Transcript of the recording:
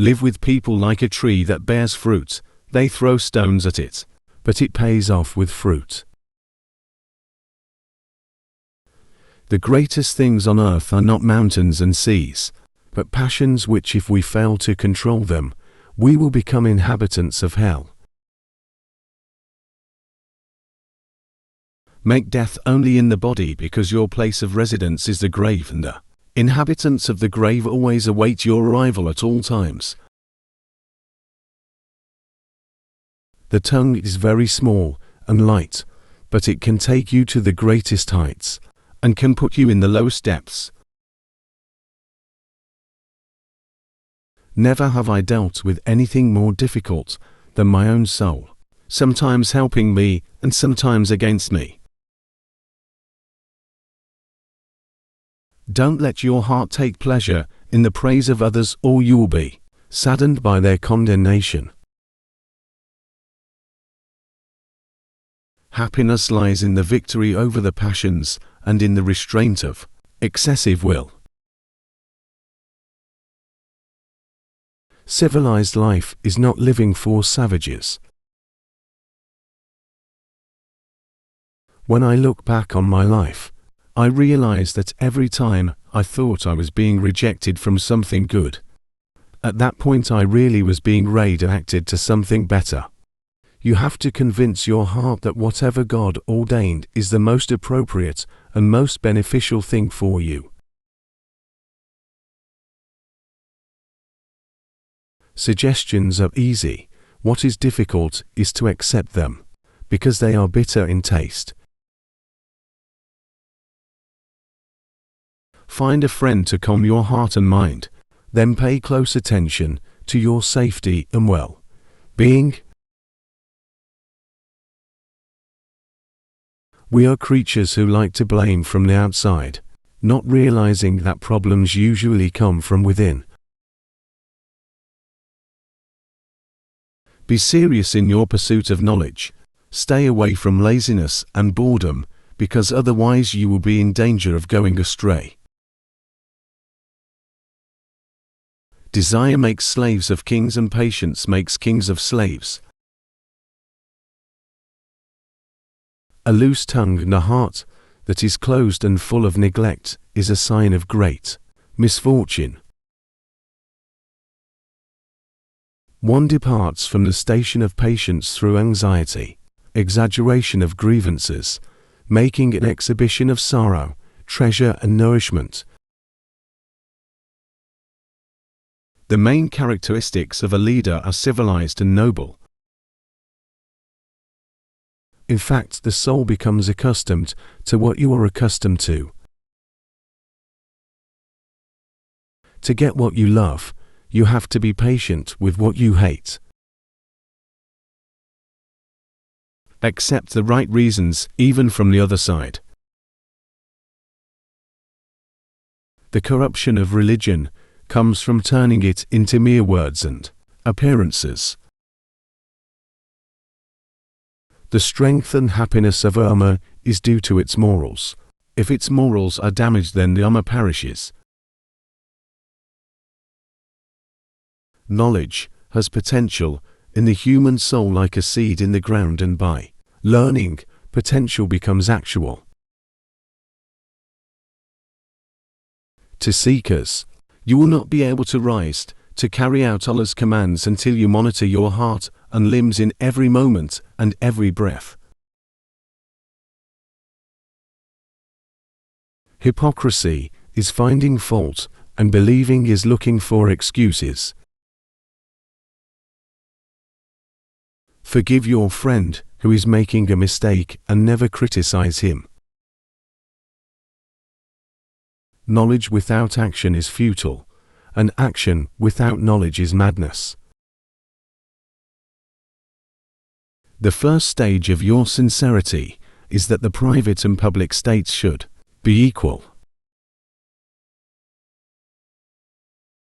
Live with people like a tree that bears fruit. They throw stones at it, but it pays off with fruit. The greatest things on earth are not mountains and seas, but passions which, if we fail to control them, we will become inhabitants of hell. Make death only in the body, because your place of residence is the grave, and the inhabitants of the grave always await your arrival at all times. The tongue is very small and light, but it can take you to the greatest heights, and can put you in the lowest depths. Never have I dealt with anything more difficult than my own soul, sometimes helping me and sometimes against me. Don't let your heart take pleasure in the praise of others, or you will be saddened by their condemnation. Happiness lies in the victory over the passions and in the restraint of excessive will. Civilized life is not living for savages. When I look back on my life, I realize that every time I thought I was being rejected from something good, at that point I really was being redirected to something better. You have to convince your heart that whatever God ordained is the most appropriate and most beneficial thing for you. Suggestions are easy. What is difficult is to accept them, because they are bitter in taste. Find a friend to calm your heart and mind, then pay close attention to your safety and well-being. We are creatures who like to blame from the outside, not realizing that problems usually come from within. Be serious in your pursuit of knowledge. Stay away from laziness and boredom, because otherwise you will be in danger of going astray. Desire makes slaves of kings, and patience makes kings of slaves. A loose tongue and a heart that is closed and full of neglect is a sign of great misfortune. One departs from the station of patience through anxiety, exaggeration of grievances, making an exhibition of sorrow, treasure and nourishment. The main characteristics of a leader are civilized and noble. In fact, the soul becomes accustomed to what you are accustomed to. To get what you love, you have to be patient with what you hate. Accept the right reasons, even from the other side. The corruption of religion comes from turning it into mere words and appearances. The strength and happiness of Ummah is due to its morals. If its morals are damaged, then the Ummah perishes. Knowledge has potential in the human soul like a seed in the ground, and by learning, potential becomes actual. To seekers, you will not be able to rise to carry out Allah's commands until you monitor your heart and limbs in every moment and every breath. Hypocrisy is finding fault, and believing is looking for excuses. Forgive your friend who is making a mistake and never criticize him. Knowledge without action is futile, and action without knowledge is madness. The first stage of your sincerity is that the private and public states should be equal.